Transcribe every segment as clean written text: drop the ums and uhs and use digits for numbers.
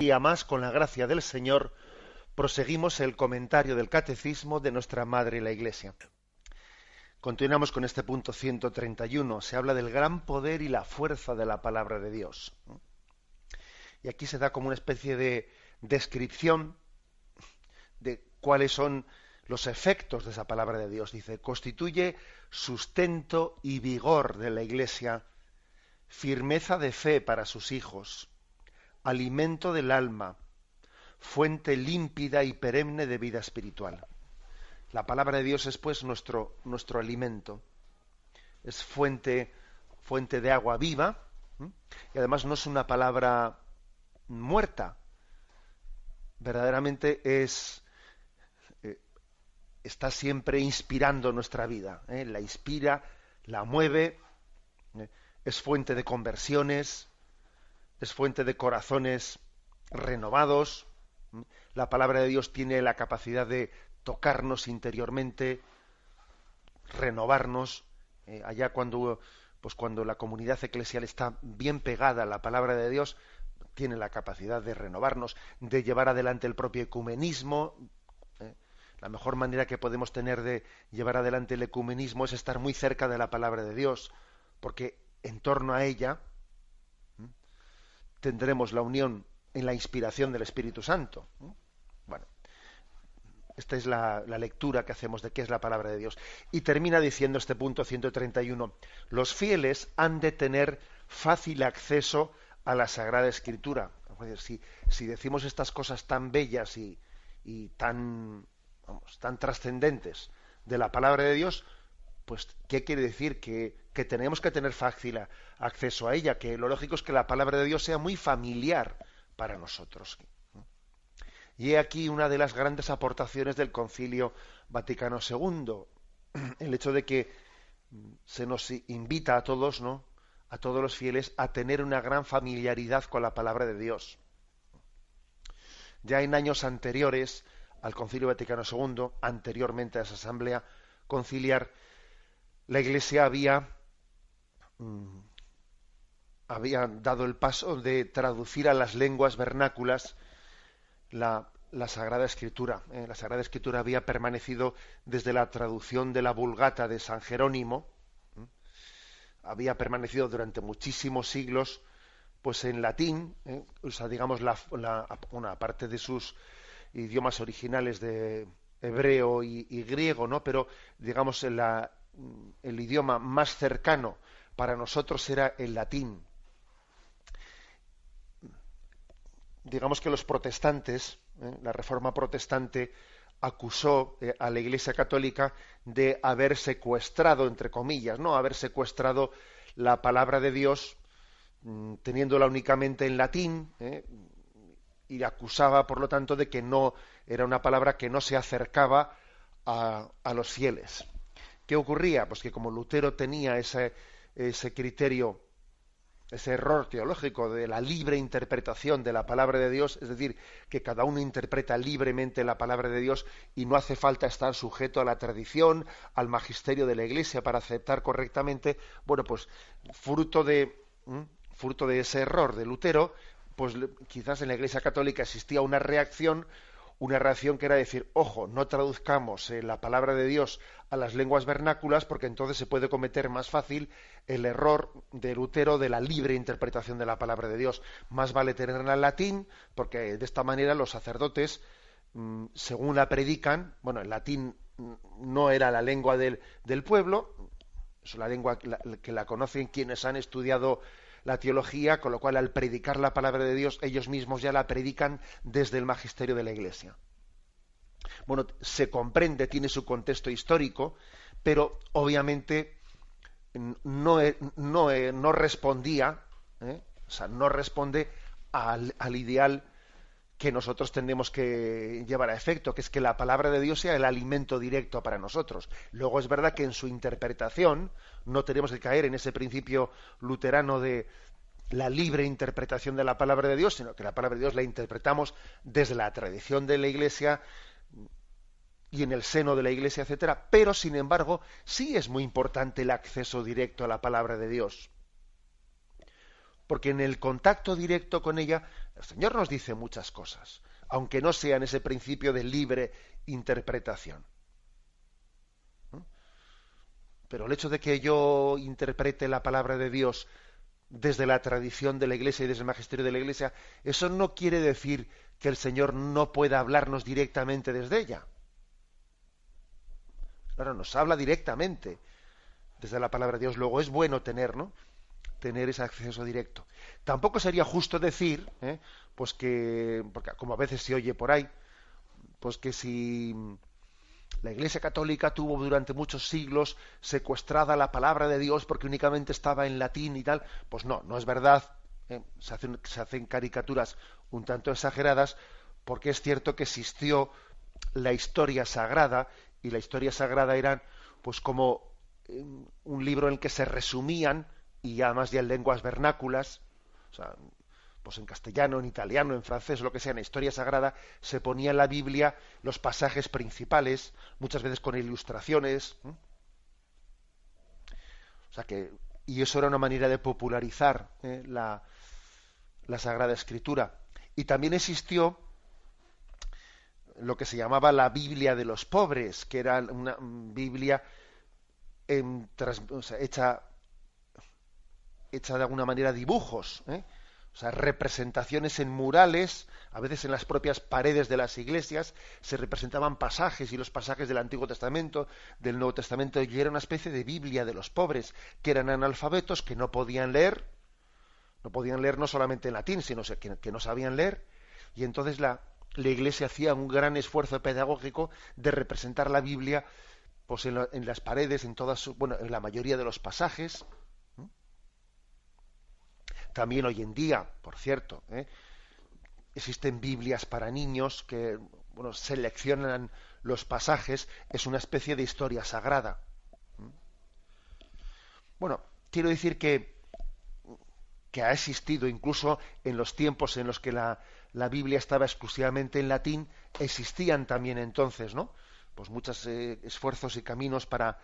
día más, con la gracia del Señor, proseguimos el comentario del Catecismo de nuestra Madre la Iglesia. Continuamos con este punto 131. Se habla del gran poder y la fuerza de la palabra de Dios. Y aquí se da como una especie de descripción de cuáles son los efectos de esa palabra de Dios. Dice, constituye sustento y vigor de la Iglesia, firmeza de fe para sus hijos, alimento del alma, fuente límpida y perenne de vida espiritual. La palabra de Dios es pues nuestro alimento, es fuente de agua viva, y además no es una palabra muerta, verdaderamente está siempre inspirando nuestra vida, la inspira, la mueve, es fuente de conversiones, es fuente de corazones renovados. La palabra de Dios tiene la capacidad de tocarnos interiormente, renovarnos. Allá cuando la comunidad eclesial está bien pegada a la palabra de Dios, tiene la capacidad de renovarnos, de llevar adelante el propio ecumenismo. La mejor manera que podemos tener de llevar adelante el ecumenismo es estar muy cerca de la palabra de Dios, porque en torno a ella tendremos la unión en la inspiración del Espíritu Santo. Bueno, esta es la lectura que hacemos de qué es la palabra de Dios. Y termina diciendo este punto 131, los fieles han de tener fácil acceso a la Sagrada Escritura. Si decimos estas cosas tan bellas y tan trascendentes de la palabra de Dios, pues ¿qué quiere decir? Que tenemos que tener fácil acceso a ella, que lo lógico es que la palabra de Dios sea muy familiar para nosotros. Y he aquí una de las grandes aportaciones del Concilio Vaticano II, el hecho de que se nos invita a todos, ¿no?, a todos los fieles, a tener una gran familiaridad con la palabra de Dios. Ya en años anteriores al Concilio Vaticano II, anteriormente a esa asamblea conciliar, la Iglesia había dado el paso de traducir a las lenguas vernáculas la Sagrada Escritura. La Sagrada Escritura había permanecido desde la traducción de la Vulgata de San Jerónimo, había permanecido durante muchísimos siglos pues en latín, o sea, digamos una parte de sus idiomas originales de hebreo y griego, ¿no? Pero digamos el idioma más cercano para nosotros era el latín. Digamos que los protestantes, la Reforma protestante acusó a la Iglesia Católica de haber secuestrado, entre comillas, ¿no?, haber secuestrado la palabra de Dios, teniéndola únicamente en latín, y acusaba, por lo tanto, de que no era una palabra que no se acercaba a los fieles. ¿Qué ocurría? Pues que como Lutero tenía ese criterio, ese error teológico de la libre interpretación de la palabra de Dios, es decir, que cada uno interpreta libremente la palabra de Dios y no hace falta estar sujeto a la tradición, al magisterio de la Iglesia para aceptar correctamente, bueno, pues fruto de ese error de Lutero, pues quizás en la Iglesia Católica existía una reacción que era decir, ojo, no traduzcamos la palabra de Dios a las lenguas vernáculas, porque entonces se puede cometer más fácil el error de Lutero de la libre interpretación de la palabra de Dios. Más vale tenerla en latín, porque de esta manera los sacerdotes, según la predican, bueno, el latín no era la lengua del pueblo, es la lengua que la conocen quienes han estudiado la teología, con lo cual al predicar la palabra de Dios ellos mismos ya la predican desde el magisterio de la Iglesia. Bueno, se comprende, tiene su contexto histórico, pero obviamente no respondía, o sea, no responde al ideal que nosotros tenemos que llevar a efecto, que es que la palabra de Dios sea el alimento directo para nosotros. Luego es verdad que en su interpretación no tenemos que caer en ese principio luterano de la libre interpretación de la palabra de Dios, sino que la palabra de Dios la interpretamos desde la tradición de la Iglesia y en el seno de la Iglesia, etcétera, pero sin embargo sí es muy importante el acceso directo a la palabra de Dios. porque en el contacto directo con ella el Señor nos dice muchas cosas, aunque no sea en ese principio de libre interpretación. Pero el hecho de que yo interprete la palabra de Dios desde la tradición de la Iglesia y desde el magisterio de la Iglesia, eso no quiere decir que el Señor no pueda hablarnos directamente desde ella. Claro, nos habla directamente desde la palabra de Dios. Luego es bueno tener, ¿no?, tener ese acceso directo. Tampoco sería justo decir, pues que, porque como a veces se oye por ahí, pues que si la Iglesia Católica tuvo durante muchos siglos secuestrada la palabra de Dios porque únicamente estaba en latín y tal, pues no, no es verdad. Se hacen caricaturas un tanto exageradas, porque es cierto que existió la historia sagrada, y la historia sagrada era pues como un libro en el que se resumían, y además ya en lenguas vernáculas, o sea, pues en castellano, en italiano, en francés, lo que sea, en la historia sagrada, se ponía en la Biblia los pasajes principales, muchas veces con ilustraciones. O sea que, y eso era una manera de popularizar la Sagrada Escritura. Y también existió lo que se llamaba la Biblia de los pobres, que era una Biblia o sea, hecha de alguna manera dibujos, o sea, representaciones en murales, a veces en las propias paredes de las iglesias se representaban pasajes, y los pasajes del Antiguo Testamento, del Nuevo Testamento, y era una especie de Biblia de los pobres, que eran analfabetos, que no podían leer no solamente en latín, sino que no sabían leer, y entonces la Iglesia hacía un gran esfuerzo pedagógico de representar la Biblia pues en las paredes, en la mayoría de los pasajes. También hoy en día, por cierto, existen Biblias para niños que seleccionan los pasajes, es una especie de historia sagrada. Bueno, quiero decir que ha existido, incluso en los tiempos en los que la Biblia estaba exclusivamente en latín, existían también entonces, ¿no?, pues muchos esfuerzos y caminos para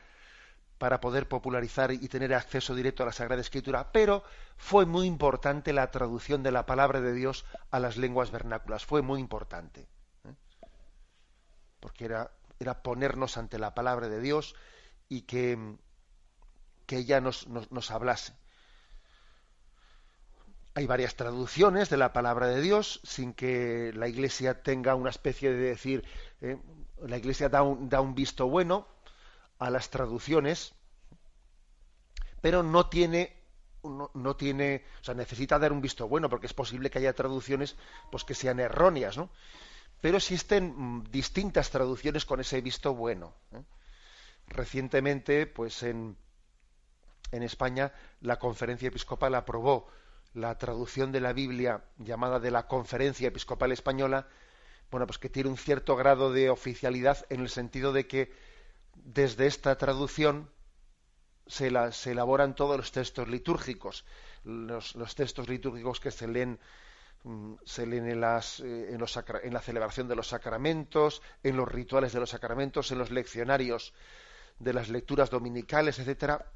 poder popularizar y tener acceso directo a la Sagrada Escritura, pero fue muy importante la traducción de la palabra de Dios a las lenguas vernáculas, fue muy importante, porque era ponernos ante la palabra de Dios y que ella nos hablase. Hay varias traducciones de la palabra de Dios sin que la Iglesia tenga una especie de decir, la Iglesia da un visto bueno a las traducciones, pero no tiene, o sea, necesita dar un visto bueno, porque es posible que haya traducciones pues que sean erróneas, ¿no? Pero existen distintas traducciones con ese visto bueno. Recientemente, pues en España, la Conferencia Episcopal aprobó la traducción de la Biblia llamada de la Conferencia Episcopal Española, bueno, pues que tiene un cierto grado de oficialidad, en el sentido de que desde esta traducción se elaboran todos los textos litúrgicos, los textos litúrgicos que se leen en la celebración de los sacramentos, en los rituales de los sacramentos, en los leccionarios de las lecturas dominicales, etcétera,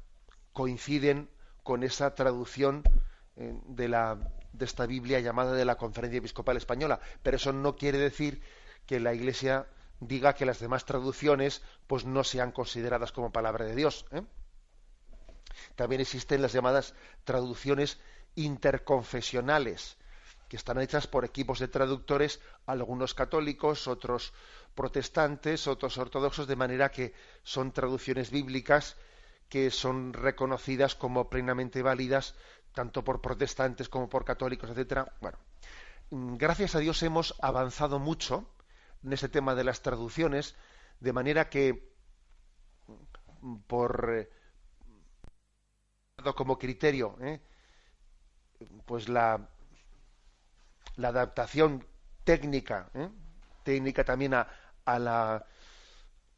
coinciden con esa traducción de esta Biblia llamada de la Conferencia Episcopal Española. Pero eso no quiere decir que la Iglesia diga que las demás traducciones pues no sean consideradas como palabra de Dios. También existen las llamadas traducciones interconfesionales, que están hechas por equipos de traductores, algunos católicos, otros protestantes, otros ortodoxos, de manera que son traducciones bíblicas que son reconocidas como plenamente válidas tanto por protestantes como por católicos, etcétera. Bueno, gracias a Dios hemos avanzado mucho en ese tema de las traducciones, de manera que como criterio, pues la adaptación técnica, técnica también al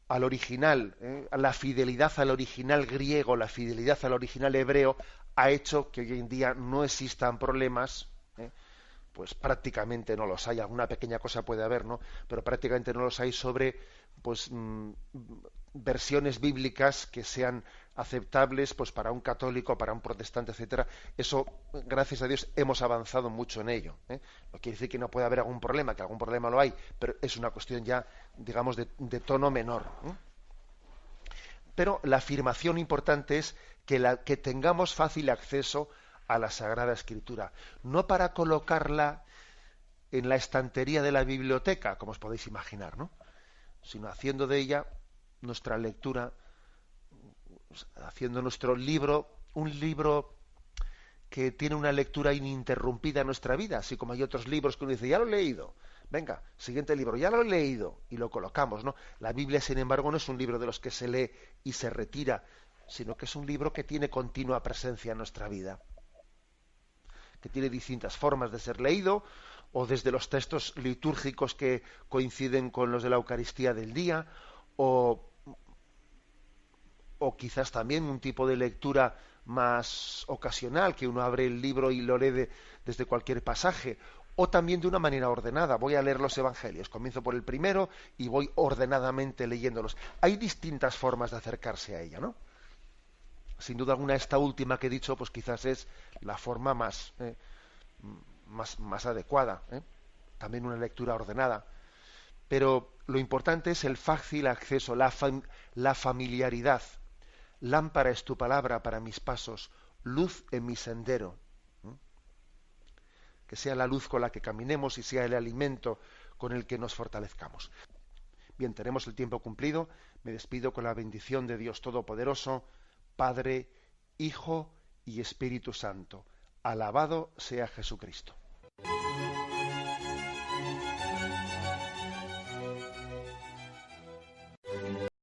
original, a la fidelidad al original griego, la fidelidad al original hebreo, ha hecho que hoy en día no existan problemas, pues prácticamente no los hay, alguna pequeña cosa puede haber, ¿no?, pero prácticamente no los hay sobre pues versiones bíblicas que sean aceptables pues para un católico, para un protestante, etcétera. Eso, gracias a Dios, hemos avanzado mucho en ello, ¿eh? No quiere decir que no pueda haber algún problema, que algún problema lo hay, pero es una cuestión ya, digamos, de tono menor, ¿eh? Pero la afirmación importante es que tengamos fácil acceso a la Sagrada Escritura, no para colocarla en la estantería de la biblioteca, como os podéis imaginar, ¿no? Sino haciendo de ella nuestra lectura, haciendo nuestro libro un libro que tiene una lectura ininterrumpida en nuestra vida, así como hay otros libros que uno dice, ya lo he leído, venga, siguiente libro, ya lo he leído, y lo colocamos, ¿no? La Biblia, sin embargo, no es un libro de los que se lee y se retira, sino que es un libro que tiene continua presencia en nuestra vida, que tiene distintas formas de ser leído, o desde los textos litúrgicos que coinciden con los de la Eucaristía del día, o quizás también un tipo de lectura más ocasional, que uno abre el libro y lo lee desde cualquier pasaje, o también de una manera ordenada. Voy a leer los evangelios, comienzo por el primero y voy ordenadamente leyéndolos. Hay distintas formas de acercarse a ella, ¿no? Sin duda alguna, esta última que he dicho, pues quizás es la forma más adecuada, ¿eh? También una lectura ordenada. Pero lo importante es el fácil acceso, la familiaridad. Lámpara es tu palabra para mis pasos, luz en mi sendero. ¿Mm? Que sea la luz con la que caminemos y sea el alimento con el que nos fortalezcamos. Bien, tenemos el tiempo cumplido. Me despido con la bendición de Dios Todopoderoso, Padre, Hijo y Espíritu Santo. Alabado sea Jesucristo.